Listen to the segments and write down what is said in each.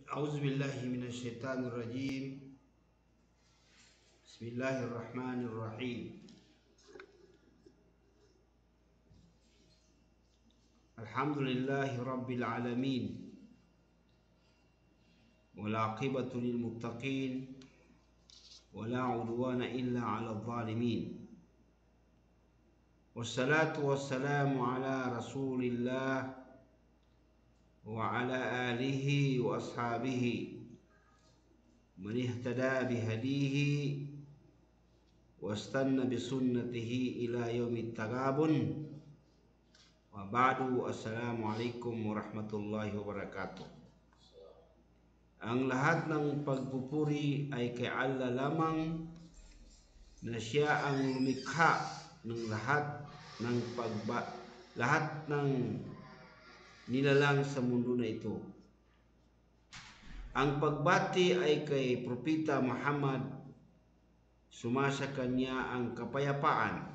A'udzubillahi minasyaitonirrajim. Bismillahirrahmanirrahim. Alhamdulillahi rabbil alamin. Wal 'aqibatu lil muttaqin. Wala 'udwana illa 'alal zalimin. Wassalatu wassalamu ala Rasulillah wa ala alihi wa ashabihi man ihtada bihadihi wastanna bisunnatihi ila yaumit tagabun. Wa ba'du, assalamualaikum warahmatullahi wabarakatuh. Ang lahat ng pagpupuri ay kay Allah lamang, na siya ang lumikha ng lahat ng nilalang sa mundo na ito. Ang pagbati ay kay Propeta Muhammad, sumasa kanya ang kapayapaan.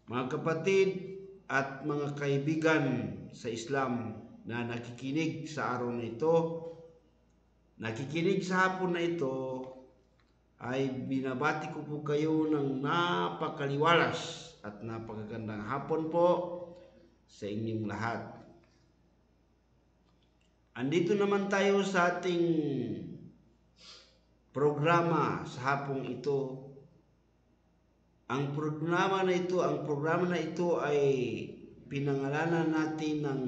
Mga kapatid at mga kaibigan sa Islam na nakikinig sa araw na ito, nakikinig sa hapon na ito, ay binabati ko po kayo ng napakaliwalas at napakagandang hapon po sa inyong lahat. Andito naman tayo sa ating programa sa hapong ito. Ang programa na ito ay pinangalanan natin ng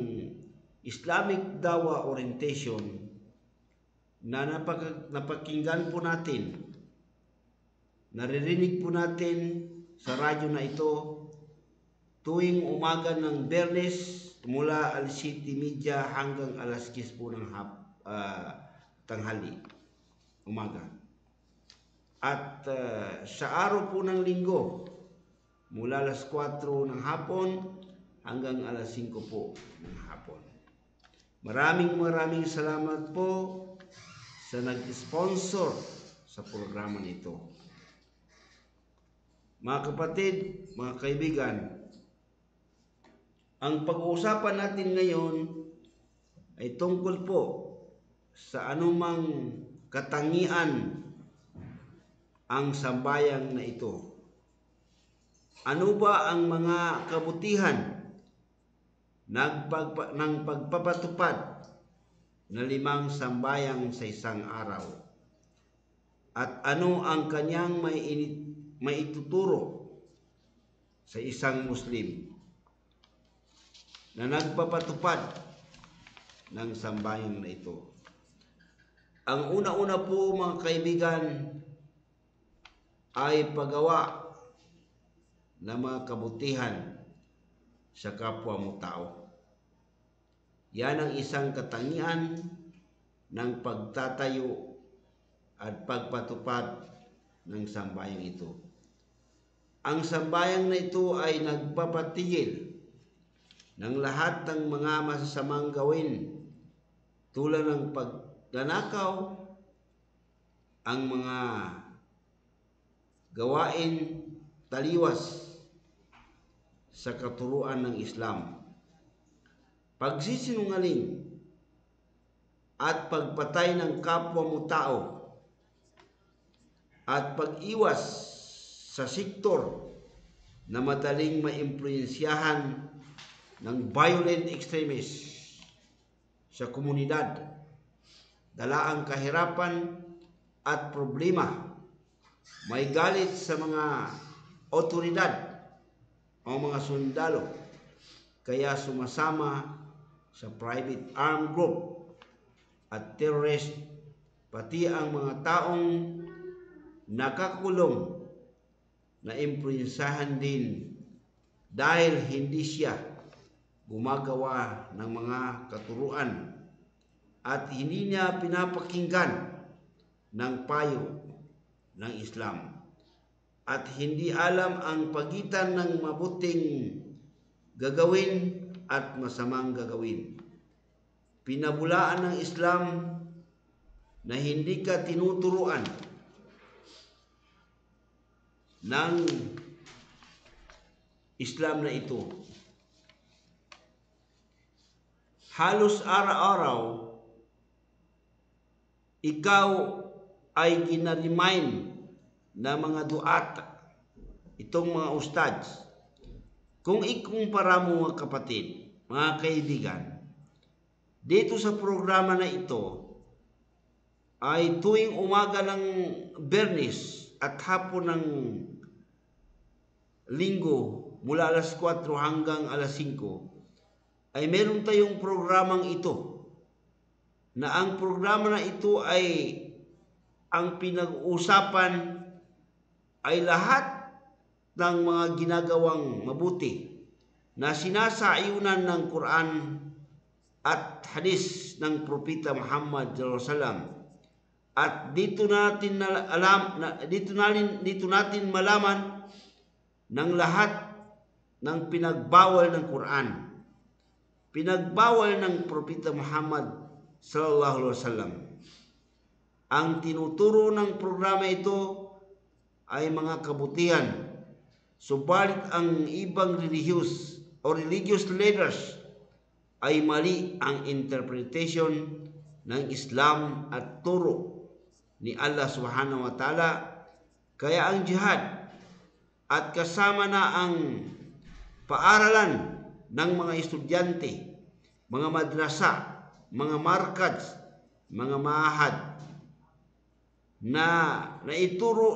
Islamic Dawah Orientation, na napakinggan po natin, naririnig po natin sa radyo na ito tuwing umaga ng Biyernes mula alas 7:30 hanggang alas 10 po ng tanghali, umaga. At sa araw po ng linggo mula alas 4 ng hapon hanggang alas 5 po ng hapon. Maraming salamat po sa nag-sponsor sa programa nito. Mga kapatid, mga kaibigan, ang pag-uusapan natin ngayon ay tungkol po sa anumang katangian ang sambayang na ito. Ano ba ang mga kabutihan ng pagpapatupad na 5 sambayang sa isang araw? At ano ang kanyang maituturo sa isang Muslim na nagpapatupad ng sambayang na ito? Ang una-una po, mga kaibigan, ay paggawa ng mga kabutihan sa kapwa mo tao. Yan ang isang katangian ng pagtatayo at pagpatupad ng sambayang ito. Ang sambayang na ito ay nagpapatigil ng lahat ng mga masasamang gawin, tulad ng pagnanakaw, ang mga gawain taliwas sa katuruan ng Islam, pagsisinungaling at pagpatay ng kapwa mo tao, at pag-iwas sa sektor na madaling maimpluwensyahan ng violent extremists sa komunidad, dala ang kahirapan at problema, may galit sa mga otoridad o mga sundalo, kaya sumasama sa private armed group at terrorist, pati ang mga taong nakakulong na impluwensyahan din dahil hindi siya gumagawa ng mga katuruan at hindi niya pinapakinggan ng payo ng Islam, at hindi alam ang pagitan ng mabuting gagawin at masamang gagawin. Pinabulaan ng Islam na hindi ka tinuturuan ng Islam na ito halos araw-araw ikaw ay ginaremind na mga duat, itong mga ustads. Kung ikumpara mo mga kapatid, mga kaibigan, dito sa programa na ito ay tuwing umaga ng Biyernes at hapon ng Linggo mula alas 4 hanggang alas 5 ay meron tayong programang ito, na ang programa na ito ay ang pinag-uusapan ay lahat ng mga ginagawang mabuti na sinasayunan ng Quran at hadis ng Propeta Muhammad sallallahu alaihi wasallam. At dito natin malaman ng lahat ng pinagbawal ng Quran, pinagbawal ng Propeta Muhammad sallallahu alaihi wasallam. Ang tinuturo ng programa ito ay mga kabutihan, subalit ang ibang religious leaders ay mali ang interpretation ng Islam at turo ni Allah Subhanahu wa Ta'ala. Kaya ang jihad at kasama na ang paaralan ng mga estudyante, mga madrasa, mga markads, mga mahad na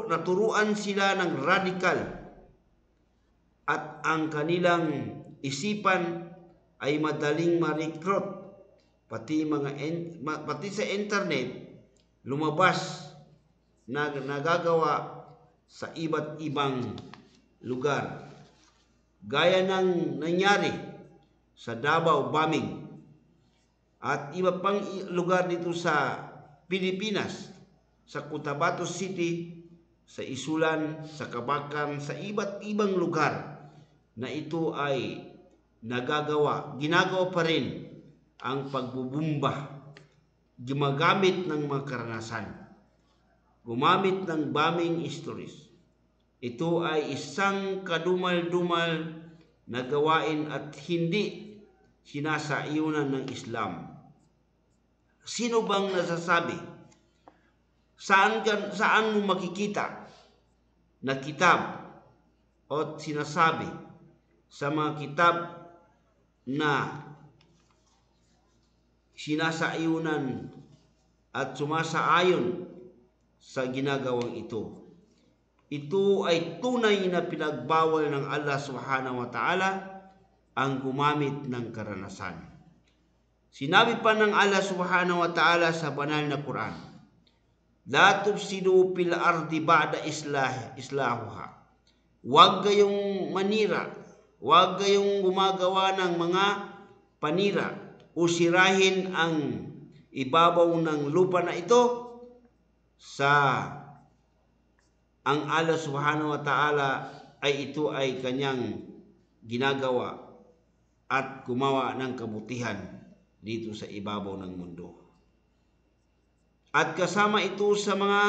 naturuan sila ng radikal at ang kanilang isipan ay madaling ma-recruit, pati sa internet lumabas na nagagawa sa iba't ibang lugar, gaya ng nangyari sa Davao bombing at iba pang lugar dito sa Pilipinas, sa Cotabato City, sa Isulan, sa Kabakan, sa iba't ibang lugar na ito ay ginagawa pa rin ang pagbubumba, gumagamit ng mga karanasan, gumamit ng bombing stories. Ito ay isang kadumal-dumal na gawain at hindi sinasayunan ng Islam. Sino bang nasasabi? Saan mo makikita na kitab o sinasabi sa mga kitab na sinasayunan at sumasaayon sa ginagawang ito? Ito ay tunay na pinagbawal ng Allah Subhanahu wa Ta'ala ang gumamit ng karanasan. Sinabi pa ng Allah Subhanahu wa Ta'ala sa banal na Quran, la tufsidu fil ardi ba'da islahuha. Huwag kayong manira, huwag kayong gumagawa ng mga panira o sirahin ang ibabaw ng lupa na ito ang Allah Subhanahu wa Ta'ala ay ito ay kanyang ginagawa at gumawa ng kabutihan dito sa ibabaw ng mundo. At kasama ito sa mga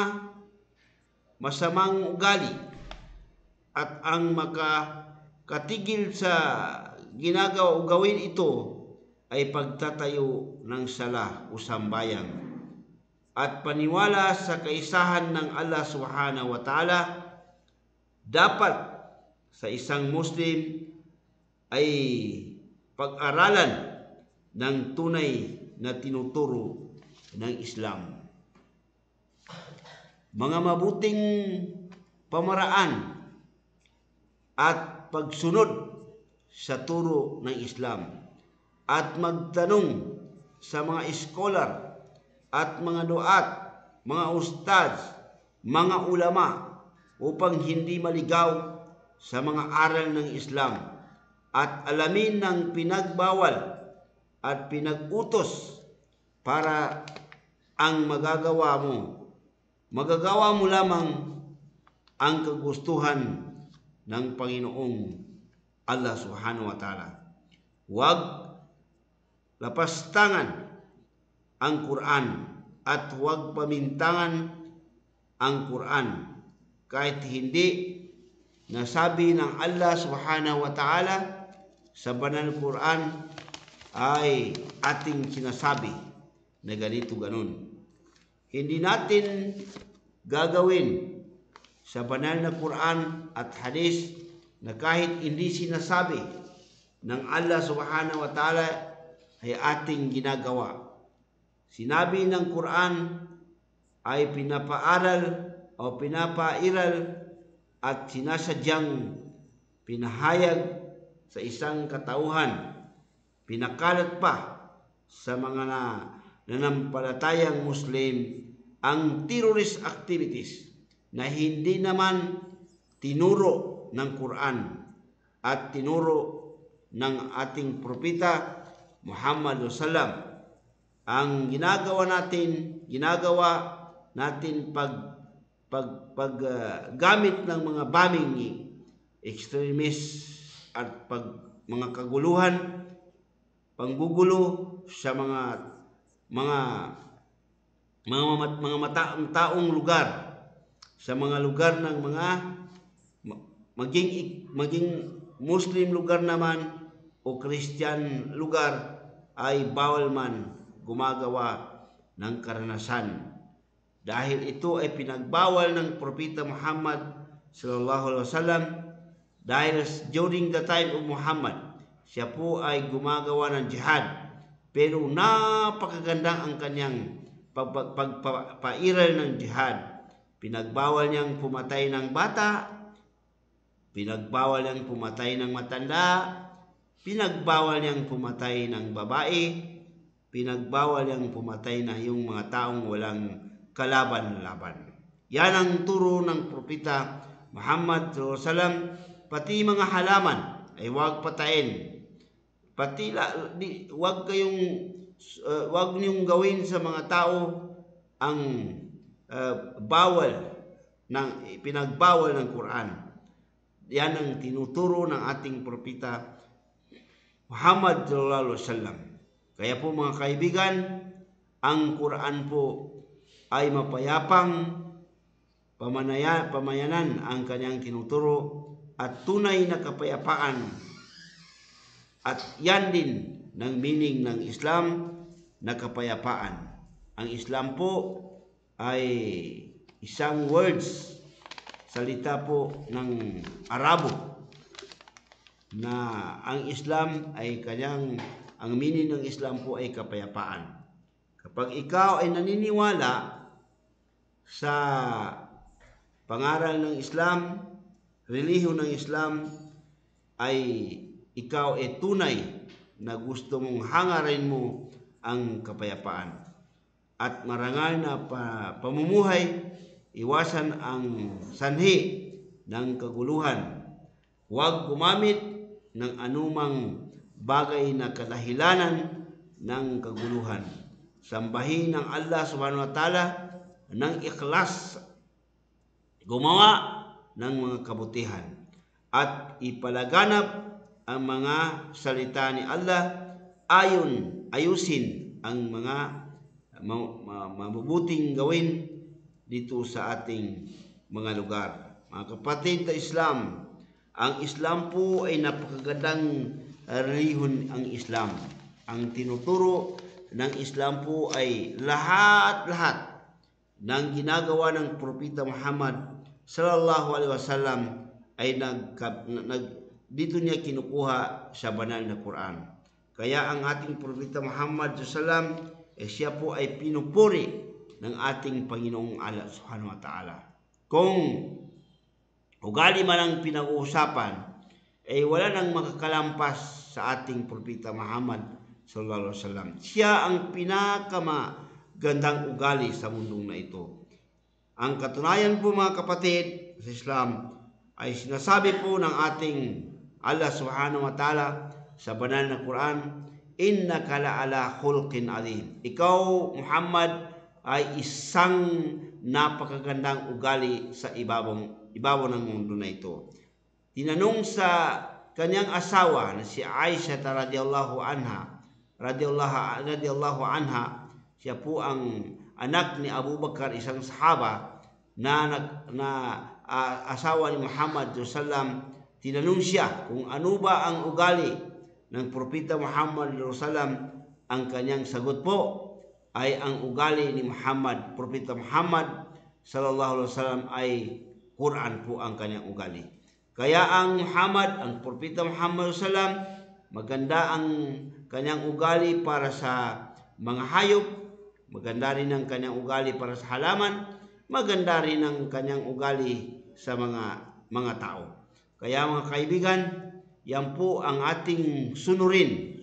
masamang ugali at ang makakatigil sa ginagawa o gawin ito ay pagtatayo ng sala o sambayan at paniwala sa kaisahan ng Allah Subhanahu wa Ta'ala. Dapat sa isang Muslim ay pag-aralan ng tunay na tinuturo ng Islam. Mga mabuting pamaraan at pagsunod sa turo ng Islam at magtanong sa mga scholar at mga duat, mga ustads, mga ulama upang hindi maligaw sa mga aral ng Islam at alamin ng pinagbawal at pinag-utos para ang magagawa mo lamang ang kagustuhan ng Panginoong Allah Subhanahu wa Ta'ala. Huwag lapastangan ang Quran at huwag pamintangan ang Quran kahit hindi nasabi ng Allah Subhanahu wa Ta'ala sa banal Quran ay ating sinasabi na ganito ganon. Hindi natin gagawin sa banal na Quran at hadis na kahit hindi sinasabi ng Allah subhanahu wa ta'ala ay ating ginagawa. Sinabi ng Quran ay pinapaaral o pinapairal at sinasadyang pinahayag sa isang katauhan, pinakalat pa sa mga nanampalatayang Muslim ang terrorist activities na hindi naman tinuro ng Quran at tinuro ng ating propeta Muhammad sallam. Ang ginagawa natin gamit ng mga bombing extremist at mga kaguluhan, panggugulo sa mga taong lugar, sa mga lugar ng mga maging Muslim lugar naman o Christian lugar, ay bawal man gumagawa ng karanasan, dahil ito ay pinagbawal ng propeta Muhammad sallallahu alaihi wasallam. Dahil during the time of Muhammad, siya po ay gumagawa ng jihad, pero napakagandang ang kanyang pagpapairal ng jihad. Pinagbawal niyang pumatay ng bata, pinagbawal niyang pumatay ng matanda, pinagbawal niyang pumatay ng babae, pinagbawal niyang pumatay na yung mga taong walang kalaban-laban. Yan ang turo ng propeta Muhammad sallallahu alaihi wasallam. Pati mga halaman ay huwag patayin. Pati huwag niyong gawin sa mga tao ang pinagbawal ng Quran. Yan ang tinuturo ng ating propeta Muhammad sallallahu alaihi wasallam. Kaya po mga kaibigan, ang Quran po ay mapayapang pamayanan ang kanyang tinuturo at tunay na kapayapaan. At yan din ng meaning ng Islam na kapayapaan. Ang Islam po ay isang words, salita po ng Arabo, na ang Islam ay ang meaning ng Islam po ay kapayapaan. Kapag ikaw ay naniniwala sa pangaral ng Islam, relihiyon ng Islam, ay ikaw ay tunay na gusto mong hangarin mo ang kapayapaan at marangal na pamumuhay, iwasan ang sanhi ng kaguluhan. Huwag gumamit ng anumang bagay na kadahilanan ng kaguluhan. Sambahin ng Allah subhanahu wa ta'ala ng ikhlas, gumawa ng mga kabutihan, at ipalaganap ang mga salita ni Allah, ayusin ang mga mabubuting gawin dito sa ating mga lugar. Mga kapatid sa Islam, ang Islam po ay napakagandang relihiyon. Ang Islam, ang tinuturo ng Islam po ay lahat ng ginagawa ng propeta Muhammad sallallahu alaihi wasallam ay dito niya kinukuha sa banal na Quran. Kaya ang ating propeta Muhammad sallallahu alaihi wasallam, siya po ay pinupuri ng ating Panginoong Allah subhanahu wa ta'ala. Kung ugali man ang pinag-uusapan, ay wala nang makakalampas sa ating propeta Muhammad sallallahu alaihi wasallam. Siya ang pinakamagandang ugali sa mundong na ito. Ang katunayan po mga kapatid sa Islam ay sinasabi po ng ating Allah subhanahu wa ta'ala sa banal na Quran, innaka la'ala khulqin azim. Ikaw Muhammad ay isang napakagandang ugali sa ibabaw ng mundo na ito. Tinanong sa kanyang asawa na si Aisha radhiyallahu anha, siya po ang anak ni Abu Bakar, isang sahaba na asawa ni Muhammad sallallahu alaihi wasallam. Tinanong siya kung ano ba ang ugali ng Propeta Muhammad SAW, ang kanyang sagot po ay ang ugali ni Muhammad. Propeta Muhammad sallallahu alaihi wasallam ay Quran po ang kanyang ugali. Kaya ang Muhammad, ang Propeta Muhammad SAW, maganda ang kanyang ugali para sa mga hayop, maganda rin ang kanyang ugali para sa halaman, maganda rin ang kanyang ugali sa mga tao. Kaya mga kaibigan, yan po ang ating sunurin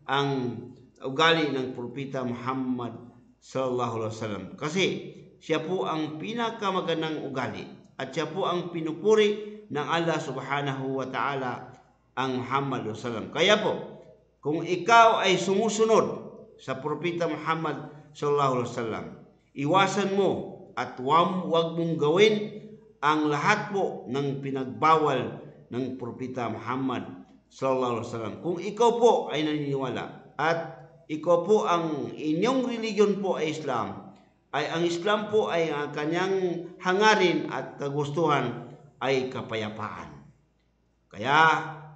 ang ugali ng Propeta Muhammad sallallahu alaihi wasallam. Kasi siya po ang pinakamagandang ugali at siya po ang pinupuri ng Allah subhanahu wa ta'ala, ang Muhammad sallallahu alaihi wasallam. Kaya po, kung ikaw ay sumusunod sa Propeta Muhammad sallallahu alaihi wasallam, iwasan mo at wag mong gawin ang lahat po ng pinagbawal ng Propeta Muhammad sallallahu alaihi wasallam. Kung ikaw po ay naniniwala at ikaw po ang inyong religion po ay Islam, ay ang Islam po ay ang kanyang hangarin at kagustuhan ay kapayapaan. Kaya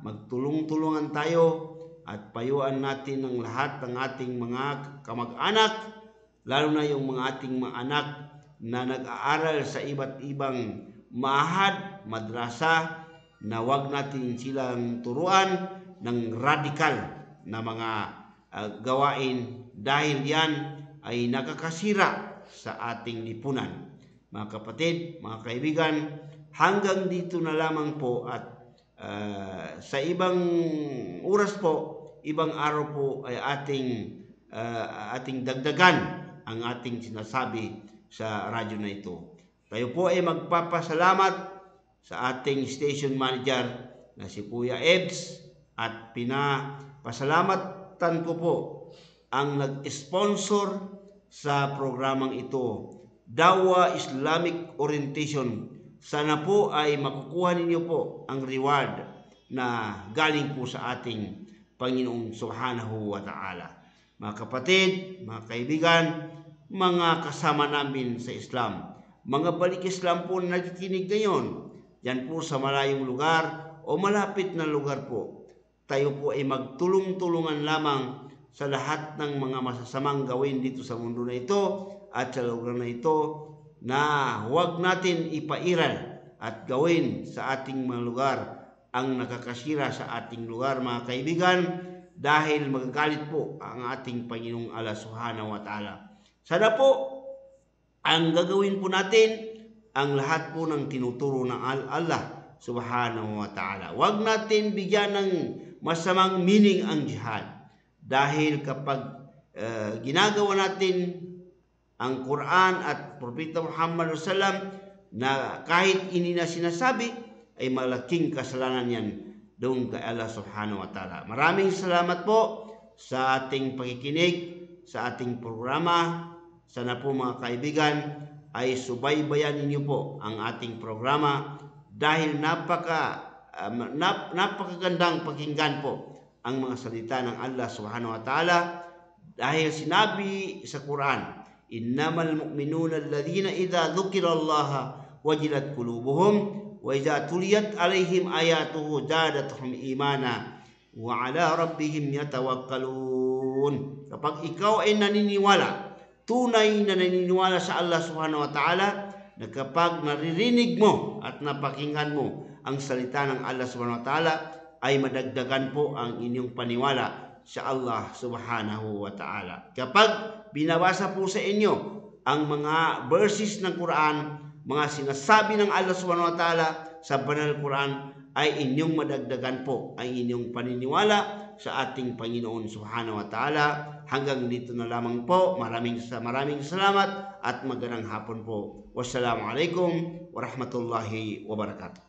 magtulong-tulungan tayo at payuan natin ang lahat ng ating mga kamag-anak, lalo na yung mga ating mga anak na nag-aaral sa iba't ibang mahad, madrasa, na wag natin silang turuan ng radikal na mga gawain dahil yan ay nakakasira sa ating lipunan. Mga kapatid, mga kaibigan, hanggang dito na lamang po at sa ibang oras po, ibang araw po ay ating dagdagan ang ating sinasabi sa radyo na ito. Tayo po ay magpapasalamat sa ating station manager na si Kuya Ebs at pinapasalamatan ko po ang nag-sponsor sa programang ito, Dawa Islamic Orientation. Sana po ay makukuha ninyo po ang reward na galing po sa ating Panginoon Subhanahu wa Ta'ala. Mga kapatid, mga kaibigan, mga kasama namin sa Islam, mga balik Islam po na nakikinig ngayon, yan po sa malayong lugar o malapit na lugar po, tayo po ay magtulong-tulungan lamang sa lahat ng mga masasamang gawin dito sa mundo na ito at sa lugar na ito, na huwag natin ipairal at gawin sa ating mga lugar ang nakakasira sa ating lugar, mga kaibigan, dahil magagalit po ang ating Panginoong Allah Subhanahu wa Ta'ala. Sana po ang gagawin po natin ang lahat po ng tinuturo ng Allah Subhanahu wa Ta'ala. Huwag natin bigyan ng masamang meaning ang jihad, dahil kapag ginagawa natin ang Quran at Propeta Muhammad SAW na kahit ini na sinasabi, ay malaking kasalanan yan doon kay Allah Subhanahu wa Ta'ala. Maraming salamat po sa ating pakikinig sa ating programa. Sana po mga kaibigan ay subaybayan ninyo po ang ating programa, dahil napakagandang pakinggan po ang mga salita ng Allah Subhanahu wa Ta'ala, dahil sinabi sa Quran, innamal mu'minuna alladhina idza dzukirallaha wajilat qulubuhum wa idza tuliyat alaihim ayatuhu zadatuhum imana wa ala rabbihim yatawakkalun. Kapag ikaw ay naniniwala, tunay na naniniwala sa Allah Subhanahu wa Ta'ala, na kapag naririnig mo at napakinggan mo ang salita ng Allah Subhanahu wa Ta'ala, ay madagdagan po ang inyong paniwala sa Allah Subhanahu wa Ta'ala. Kapag binabasa po sa inyo ang mga verses ng Quran, mga sinasabi ng Allah Subhanahu wa Ta'ala sa banal Quran, ay inyong madagdagan po ang inyong paniniwala sa ating Panginoon Subhanahu wa Ta'ala. Hanggang dito na lamang po. Maraming salamat at magandang hapon po. Wassalamualaikum warahmatullahi wabarakatuh.